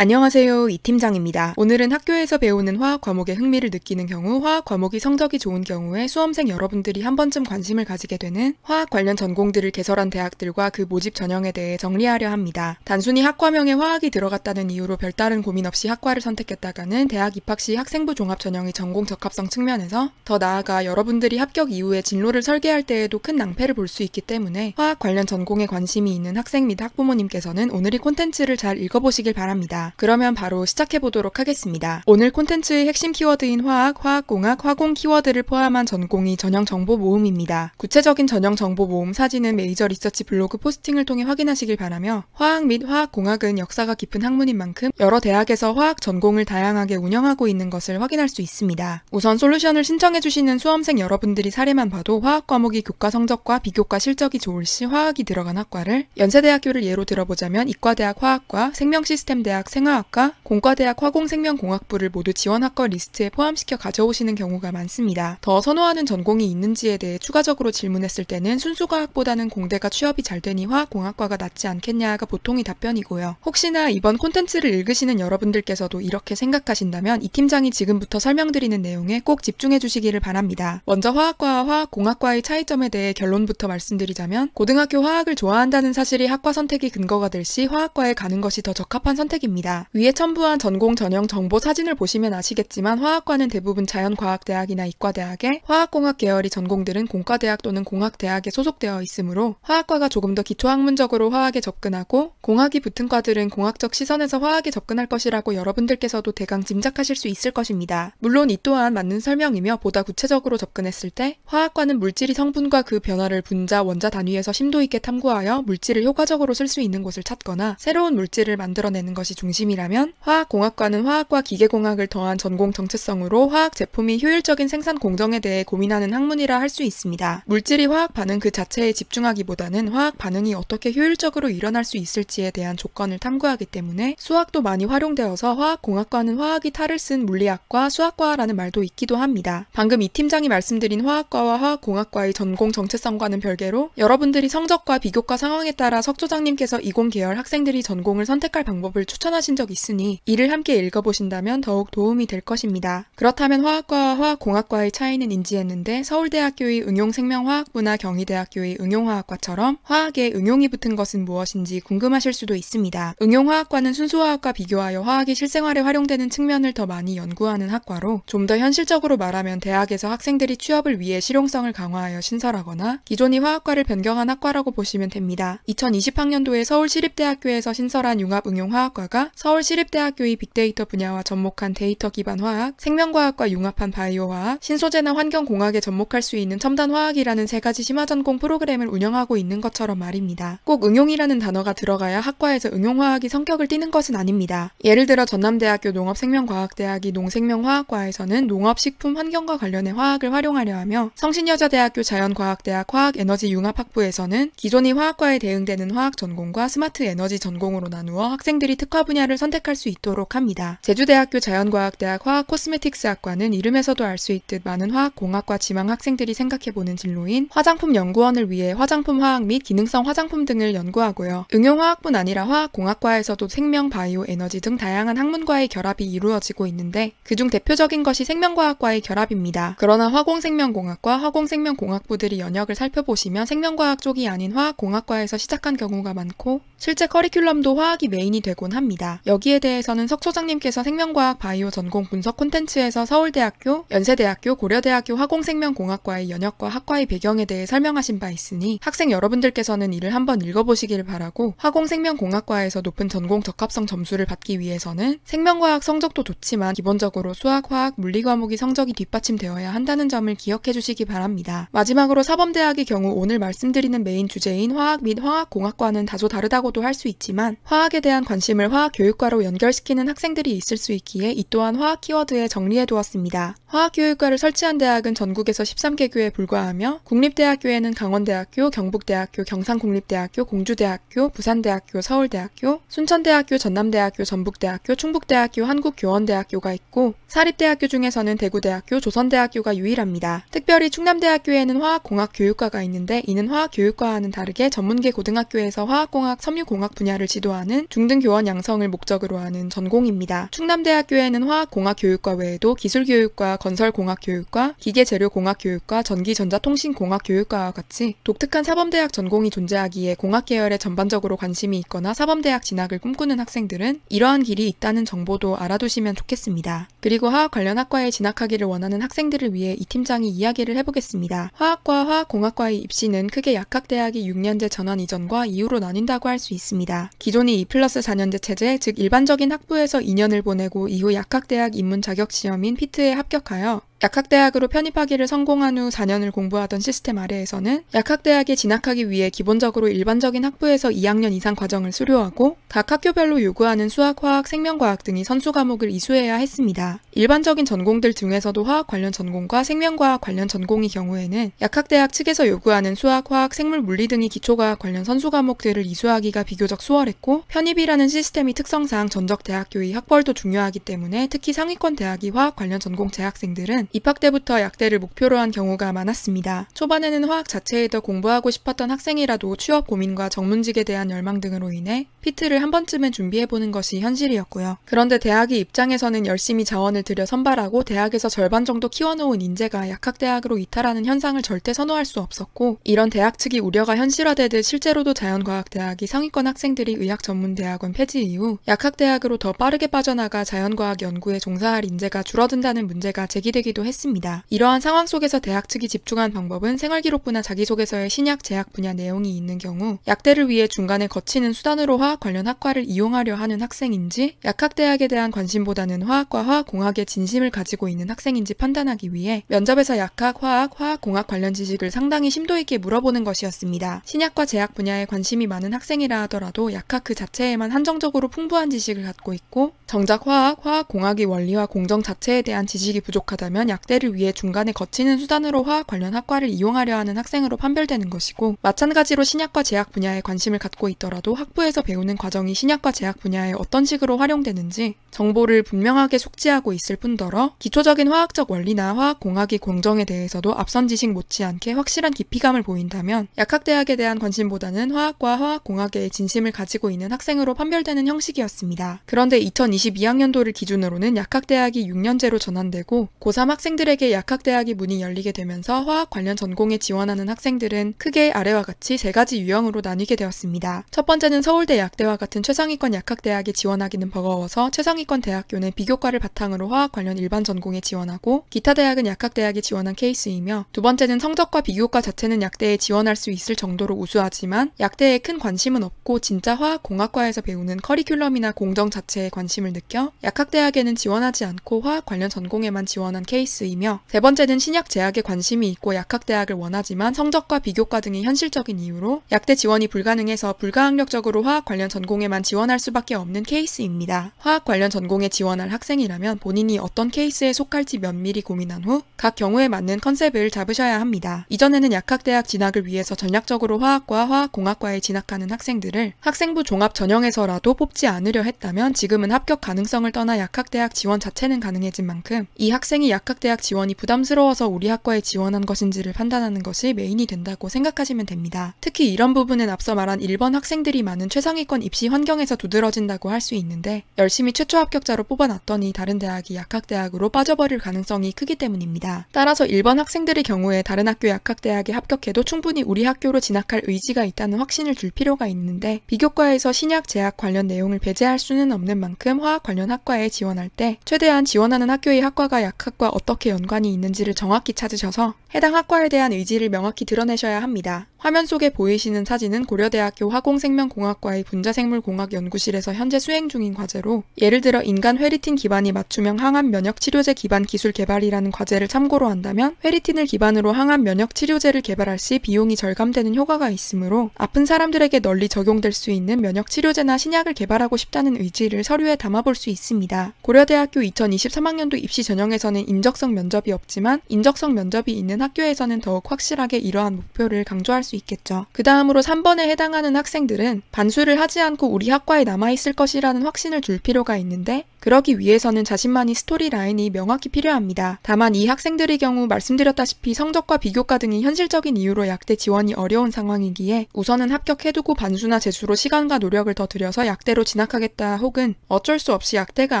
안녕하세요, 이 팀장입니다. 오늘은 학교에서 배우는 화학 과목에 흥미를 느끼는 경우, 화학 과목이 성적이 좋은 경우에 수험생 여러분들이 한 번쯤 관심을 가지게 되는 화학 관련 전공들을 개설한 대학들과 그 모집 전형에 대해 정리하려 합니다. 단순히 학과명에 화학이 들어갔다는 이유로 별다른 고민 없이 학과를 선택했다가는 대학 입학 시 학생부 종합 전형의 전공 적합성 측면에서 더 나아가 여러분들이 합격 이후에 진로를 설계할 때에도 큰 낭패를 볼 수 있기 때문에 화학 관련 전공에 관심이 있는 학생 및 학부모님께서는 오늘 이 콘텐츠를 잘 읽어보시길 바랍니다. 그러면 바로 시작해보도록 하겠습니다. 오늘 콘텐츠의 핵심 키워드인 화학, 화학공학, 화공 키워드를 포함한 전공이 전형 정보 모음입니다. 구체적인 전형 정보 모음 사진은 메이저 리서치 블로그 포스팅을 통해 확인하시길 바라며, 화학 및 화학공학은 역사가 깊은 학문인 만큼 여러 대학에서 화학 전공을 다양하게 운영하고 있는 것을 확인할 수 있습니다. 우선 솔루션을 신청해주시는 수험생 여러분들이 사례만 봐도 화학 과목이 교과 성적과 비교과 실적이 좋을 시 화학이 들어간 학과를, 연세대학교를 예로 들어보자면 이과대학 화학과, 생명시스템대학 생화학과, 공과대학 화공생명공학부를 모두 지원학과 리스트에 포함시켜 가져오시는 경우가 많습니다. 더 선호하는 전공이 있는지에 대해 추가적으로 질문했을 때는 순수과학보다는 공대가 취업이 잘 되니 화학공학과가 낫지 않겠냐가 보통이 답변이고요. 혹시나 이번 콘텐츠를 읽으시는 여러분들께서도 이렇게 생각하신다면 이 팀장이 지금부터 설명드리는 내용에 꼭 집중해 주시기를 바랍니다. 먼저 화학과와 화학공학과의 차이점에 대해 결론부터 말씀드리자면, 고등학교 화학을 좋아한다는 사실이 학과 선택의 근거가 될 시 화학과에 가는 것이 더 적합한 선택입니다. 위에 첨부한 전공 전형 정보 사진을 보시면 아시겠지만, 화학과는 대부분 자연과학대학이나 이과대학에, 화학공학 계열의 전공들은 공과대학 또는 공학대학에 소속되어 있으므로 화학과가 조금 더 기초학문적으로 화학에 접근하고, 공학이 붙은 과들은 공학적 시선에서 화학에 접근할 것이라고 여러분들께서도 대강 짐작하실 수 있을 것입니다. 물론 이 또한 맞는 설명이며, 보다 구체적으로 접근했을 때 화학과는 물질의 성분과 그 변화를 분자, 원자 단위에서 심도 있게 탐구하여 물질을 효과적으로 쓸 수 있는 곳을 찾거나 새로운 물질을 만들어내는 것이 중심이라면, 화학공학과는 화학과 기계공학을 더한 전공 정체성으로 화학 제품이 효율적인 생산 공정에 대해 고민하는 학문이라 할 수 있습니다. 물질이 화학 반응 그 자체에 집중하기보다는 화학 반응이 어떻게 효율적으로 일어날 수 있을지에 대한 조건을 탐구하기 때문에 수학도 많이 활용되어서 화학공학과는 화학이 탈을 쓴 물리학과, 수학과라는 말도 있기도 합니다. 방금 이 팀장이 말씀드린 화학과와 화학공학과의 전공 정체성과는 별개로, 여러분들이 성적과 비교과 상황에 따라 석조장님께서 이공계열 학생들이 전공을 선택할 방법을 추천하신 적 있으니 이를 함께 읽어보신다면 더욱 도움이 될 것입니다. 그렇다면 화학과와 화학공학과의 차이는 인지했는데, 서울대학교의 응용생명화학부나 경희대학교의 응용화학과처럼 화학에 응용이 붙은 것은 무엇인지 궁금하실 수도 있습니다. 응용화학과는 순수화학과 비교하여 화학이 실생활에 활용되는 측면을 더 많이 연구하는 학과로, 좀 더 현실적으로 말하면 대학에서 학생들이 취업을 위해 실용성을 강화하여 신설하거나 기존의 화학과를 변경한 학과라고 보시면 됩니다. 2020학년도에 서울시립대학교에서 신설한 융합응용화학과가 서울시립대학교의 빅데이터 분야와 접목한 데이터 기반 화학, 생명과학과 융합한 바이오화학, 신소재나 환경공학에 접목할 수 있는 첨단화학이라는 세 가지 심화전공 프로그램을 운영하고 있는 것처럼 말입니다. 꼭 응용이라는 단어가 들어가야 학과에서 응용화학이 성격을 띠는 것은 아닙니다. 예를 들어 전남대학교 농업생명과학대학이 농생명화학과에서는 농업식품 환경과 관련의 화학을 활용하려 하며, 성신여자대학교 자연과학대학 화학에너지융합학부에서는 기존의 화학과에 대응되는 화학 전공과 스마트 에너지 전공으로 나누어 학생들이 특화 분야를 선택할 수 있도록 합니다. 제주대학교 자연과학대학 화학코스메틱스학과는 이름에서도 알 수 있듯 많은 화학공학과 지망 학생들이 생각해보는 진로인 화장품 연구원을 위해 화장품 화학 및 기능성 화장품 등을 연구하고요. 응용화학뿐 아니라 화학공학과에서도 생명, 바이오, 에너지 등 다양한 학문과의 결합이 이루어지고 있는데, 그중 대표적인 것이 생명과학과의 결합입니다. 그러나 화공생명공학과, 화공생명공학부들이 연역을 살펴보시면 생명과학 쪽이 아닌 화학공학과에서 시작한 경우가 많고, 실제 커리큘럼도 화학이 메인이 되곤 합니다. 여기에 대해서는 석소장님께서 생명과학 바이오 전공 분석 콘텐츠에서 서울대학교, 연세대학교, 고려대학교 화공생명공학과의 연역과 학과의 배경에 대해 설명하신 바 있으니 학생 여러분들께서는 이를 한번 읽어보시길 바라고, 화공생명공학과에서 높은 전공 적합성 점수를 받기 위해서는 생명과학 성적도 좋지만 기본적으로 수학, 화학, 물리 과목이 성적이 뒷받침되어야 한다는 점을 기억해 주시기 바랍니다. 마지막으로 사범대학의 경우 오늘 말씀드리는 메인 주제인 화학 및 화학공학과는 다소 다르다고도 할 수 있지만, 화학에 대한 관심을 화학교육과로 연결시키는 학생들이 있을 수 있기에 이 또한 화학 키워드에 정리해 두었습니다. 화학교육과를 설치한 대학은 전국에서 13개교에 불과하며, 국립대학교에는 강원대학교, 경북대학교, 경상국립대학교, 공주대학교, 부산대학교, 서울대학교, 순천대학교, 전남대학교, 전북대학교, 충북대학교, 한국교원대학교가 있고, 사립대학교 중에서는 대구대학교, 조선대학교가 유일합니다. 특별히 충남대학교에는 화학공학 교육과가 있는데, 이는 화학교육과와는 다르게 전문계 고등학교에서 화학공학 섭렵 섬유공학 분야를 지도하는 중등교원 양성을 목적으로 하는 전공입니다. 충남대학교에는 화학공학교육과 외에도 기술교육과 건설공학교육과 기계재료공학교육과 전기전자통신공학교육과와 같이 독특한 사범대학 전공이 존재하기에 공학 계열에 전반적으로 관심이 있거나 사범대학 진학을 꿈꾸는 학생들은 이러한 길이 있다는 정보도 알아두시면 좋겠습니다. 그리고 화학 관련 학과에 진학하기를 원하는 학생들을 위해 이 팀장이 이야기를 해보겠습니다. 화학과 화학공학과의 입시는 크게 약학대학이 6년제 전환 이전과 이후로 나뉜다고 할 수 있습니다. 기존이 2+4년제 체제, 즉 일반적인 학부에서 2년을 보내고 이후 약학대학 입문 자격시험인 피트에 합격하여 약학대학으로 편입하기를 성공한 후 4년을 공부하던 시스템 아래에서는 약학대학에 진학하기 위해 기본적으로 일반적인 학부에서 2학년 이상 과정을 수료하고 각 학교별로 요구하는 수학, 화학, 생명과학 등의 선수 과목을 이수해야 했습니다. 일반적인 전공들 중에서도 화학 관련 전공과 생명과학 관련 전공의 경우에는 약학대학 측에서 요구하는 수학, 화학, 생물, 물리 등의 기초과학 관련 선수 과목들을 이수하기가 비교적 수월했고 편입이라는 시스템의 특성상 전적 대학교의 학벌도 중요하기 때문에 특히 상위권 대학의 화학 관련 전공 재학생들은 입학 때부터 약대를 목표로 한 경우가 많았습니다. 초반에는 화학 자체에 더 공부하고 싶었던 학생이라도 취업 고민과 정문직에 대한 열망 등으로 인해 피트를 한 번쯤은 준비해보는 것이 현실이었고요. 그런데 대학의 입장에서는 열심히 자원을 들여 선발하고 대학에서 절반 정도 키워놓은 인재가 약학대학으로 이탈하는 현상을 절대 선호할 수 없었고 이런 대학 측이 우려가 현실화되듯 실제로도 자연과학대학이 상위권 학생들이 의학전문대학원 폐지 이후 약학대학으로 더 빠르게 빠져나가 자연과학 연구에 종사할 인재가 줄어든다는 문제가 제기되기도 했습니다. 이러한 상황 속에서 대학 측이 집중한 방법은 생활기록부나 자기소개서에 신약 제약 분야 내용이 있는 경우 약대를 위해 중간에 거치는 수단으로 화학 관련 학과를 이용하려 하는 학생인지 약학대학에 대한 관심보다는 화학과 화학공학에 진심을 가지고 있는 학생인지 판단하기 위해 면접에서 약학, 화학, 화학공학 관련 지식을 상당히 심도 있게 물어보는 것이었습니다. 신약과 제약 분야에 관심이 많은 학생이라 하더라도 약학 그 자체에만 한정적으로 풍부한 지식을 갖고 있고 정작 화학, 화학공학의 원리와 공정 자체에 대한 지식이 부족하다면 약대를 위해 중간에 거치는 수단으로 화학 관련 학과를 이용하려 하는 학생으로 판별되는 것이고 마찬가지로 신약과 제약 분야에 관심을 갖고 있더라도 학부에서 배우는 과정이 신약과 제약 분야에 어떤 식으로 활용되는지 정보를 분명하게 숙지하고 있을 뿐더러 기초적인 화학적 원리나 화학공학의 공정에 대해서도 앞선 지식 못지않게 확실한 깊이감을 보인다면 약학대학에 대한 관심보다는 화학과 화학공학에 진심을 가지고 있는 학생으로 판별되는 형식이었습니다. 그런데 2022학년도를 기준으로는 약학대학이 6년제로 전환되고 고3 학생들에게 약학대학이 문이 열리게 되면서 화학 관련 전공에 지원하는 학생들은 크게 아래와 같이 세 가지 유형으로 나뉘게 되었습니다. 첫 번째는 서울대 약대와 같은 최상위권 약학대학에 지원하기는 버거워서 최상위권 대학교는 비교과를 바탕으로 화학 관련 일반 전공에 지원하고 기타 대학은 약학대학에 지원한 케이스이며 두 번째는 성적과 비교과 자체는 약대에 지원할 수 있을 정도로 우수하지만 약대에 큰 관심은 없고 진짜 화학공학과에서 배우는 커리큘럼이나 공정 자체에 관심을 느껴 약학대학에는 지원하지 않고 화학 관련 전공에만 지원한 케이스이며 세 번째는 신약 제약에 관심이 있고 약학대학을 원하지만 성적과 비교과 등의 현실적인 이유로 약대 지원이 불가능해서 불가항력적으로 화학 관련 전공에만 지원할 수밖에 없는 케이스입니다. 화학 관련 전공에 지원할 학생이라면 본인이 어떤 케이스에 속할지 면밀히 고민한 후 각 경우에 맞는 컨셉을 잡으셔야 합니다. 이전에는 약학대학 진학을 위해서 전략적으로 화학과 화학공학과에 진학하는 학생들을 학생부 종합 전형에서라도 뽑지 않으려 했다면 지금은 합격 가능성을 떠나 약학대학 지원 자체는 가능해진 만큼 이 학생이 약학대학 지원이 부담스러워서 우리 학과에 지원한 것인지를 판단하는 것이 메인이 된다고 생각하시면 됩니다. 특히 이런 부분은 앞서 말한 1번 학생들이 많은 최상위권 입시 환경에서 두드러진다고 할 수 있는데 열심히 최초 합격자로 뽑아놨더니 다른 대학이 약학대학으로 빠져버릴 가능성이 크기 때문입니다. 따라서 1번 학생들의 경우에 다른 학교 약학대학에 합격해도 충분히 우리 학교로 진학할 의지가 있다는 확신을 줄 필요가 있는데 비교과에서 신약 제약 관련 내용을 배제할 수는 없는 만큼 화학 관련 학과에 지원할 때 최대한 지원하는 학교의 학과가 약학과 어떻게 연관이 있는지를 정확히 찾으셔서 해당 학과에 대한 의지를 명확히 드러내셔야 합니다. 화면 속에 보이시는 사진은 고려대학교 화공생명공학과의 분자생물공학연구실에서 현재 수행 중인 과제로 예를 들어 인간 회리틴 기반의 맞춤형 항암 면역 치료제 기반 기술 개발이라는 과제를 참고로 한다면 회리틴을 기반으로 항암 면역 치료제를 개발할 시 비용이 절감되는 효과가 있으므로 아픈 사람들에게 널리 적용될 수 있는 면역 치료제나 신약을 개발하고 싶다는 의지를 서류에 담아볼 수 있습니다. 고려대학교 2023학년도 입시 전형에서는 인적성 면접이 없지만 인적성 면접이 있는 학교에서는 더욱 확실하게 이러한 목표를 강조할 수 수 있겠죠. 그 다음으로 3번에 해당하는 학생들은 반수를 하지 않고 우리 학과에 남아있을 것이라는 확신을 줄 필요가 있는데 그러기 위해서는 자신만이 스토리라인이 명확히 필요합니다. 다만 이 학생들의 경우 말씀드렸다시피 성적과 비교과 등이 현실적인 이유로 약대 지원이 어려운 상황이기에 우선은 합격해두고 반수나 재수로 시간과 노력을 더 들여서 약대로 진학하겠다 혹은 어쩔 수 없이 약대가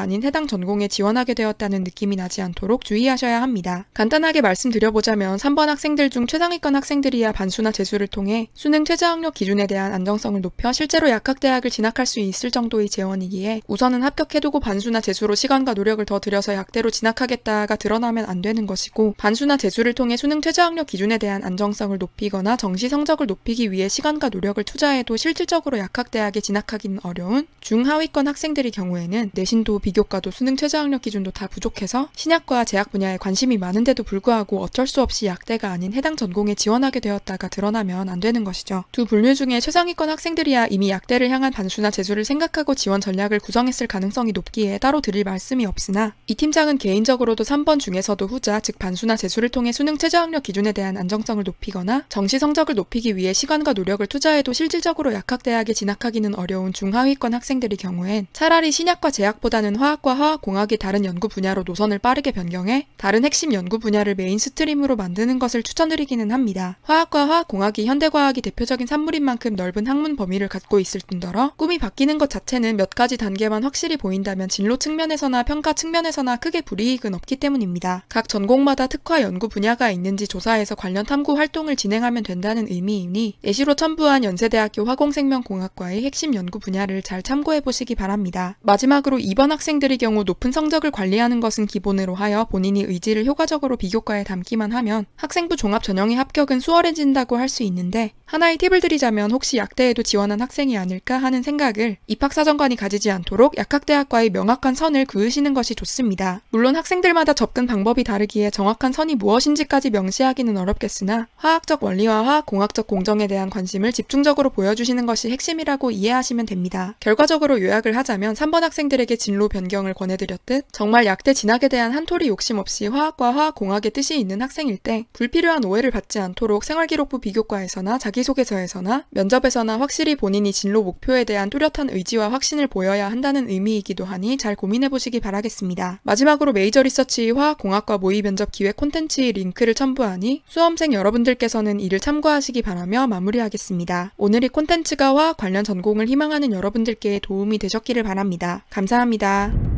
아닌 해당 전공에 지원하게 되었다는 느낌이 나지 않도록 주의하셔야 합니다. 간단하게 말씀드려보자면 3번 학생들 중 최상위권 학생들이야 반수나 재수를 통해 수능 최저학력 기준에 대한 안정성을 높여 실제로 약학대학을 진학할 수 있을 정도의 재원이기에 우선은 합격해두고 반수나 재수로 시간과 노력을 더 들여서 약대로 진학하겠다가 드러나면 안 되는 것이고 반수나 재수를 통해 수능 최저학력 기준에 대한 안정성을 높이거나 정시 성적을 높이기 위해 시간과 노력을 투자해도 실질적으로 약학대학에 진학하기는 어려운 중하위권 학생들의 경우에는 내신도 비교과도 수능 최저학력 기준도 다 부족해서 신약과 제약 분야에 관심이 많은데도 불구하고 어쩔 수 없이 약대가 아닌 해당 전공에 지원하게 되었다가 드러나면 안 되는 것이죠. 두 분류 중에 최상위권 학생들이야 이미 약대를 향한 반수나 재수를 생각하고 지원 전략을 구성했을 가능성이 높기에 따로 드릴 말씀이 없으나 이 팀장은 개인적으로도 3번 중에서도 후자 즉 반수나 재수를 통해 수능 최저학력 기준에 대한 안정성을 높이거나 정시 성적을 높이기 위해 시간과 노력을 투자해도 실질적으로 약학대학에 진학하기는 어려운 중하위권 학생들의 경우엔 차라리 신약과 제약보다는 화학과 화학공학의 다른 연구 분야로 노선을 빠르게 변경해 다른 핵심 연구 분야를 메인 스트림으로 만드는 것을 추천드리기는 합니다. 화학과 화학공학이 현대과학이 대표적인 산물인 만큼 넓은 학문 범위를 갖고 있을 뿐더러 꿈이 바뀌는 것 자체는 몇 가지 단계만 확실히 보인다면 진로 측면에서나 평가 측면에서나 크게 불이익은 없기 때문입니다. 각 전공마다 특화 연구 분야가 있는지 조사해서 관련 탐구 활동을 진행하면 된다는 의미이니 예시로 첨부한 연세대학교 화공생명공학과의 핵심 연구 분야를 잘 참고해보시기 바랍니다. 마지막으로 2번 학생들의 경우 높은 성적을 관리하는 것은 기본으로 하여 본인이 의지를 효과적으로 비교과에 담기만 하면 학생부 종합 전형의 합격은 수월해진다고 할 수 있는데 하나의 팁을 드리자면 혹시 약대에도 지원한 학생이 아닐까 하는 생각을 입학사정관이 가지지 않도록 약학대학과의 명확한 선을 그으시는 것이 좋습니다. 물론 학생들마다 접근 방법이 다르기에 정확한 선이 무엇인지까지 명시하기는 어렵겠으나 화학적 원리와 화학공학적 공정에 대한 관심을 집중적으로 보여주시는 것이 핵심이라고 이해하시면 됩니다. 결과적으로 요약을 하자면 3번 학생들에게 진로 변경을 권해드렸듯 정말 약대 진학에 대한 한톨이 욕심 없이 화학과 화학공학의 뜻이 있는 학생일 때 불필요한 오해를 받지 않도록 생활기록부 비교과에서나 자기소개서에서나 면접에서나 확실히 본인이 진로 목표에 대한 뚜렷한 의지와 확신을 보여야 한다는 의미이기도 하니 잘 고민해보시기 바라겠습니다. 마지막으로 메이저 리서치 화학공학과 모의 면접 기획 콘텐츠의 링크를 첨부하니 수험생 여러분들께서는 이를 참고하시기 바라며 마무리하겠습니다. 오늘 이 콘텐츠가 화학 관련 전공을 희망하는 여러분들께 도움이 되셨기를 바랍니다. 감사합니다.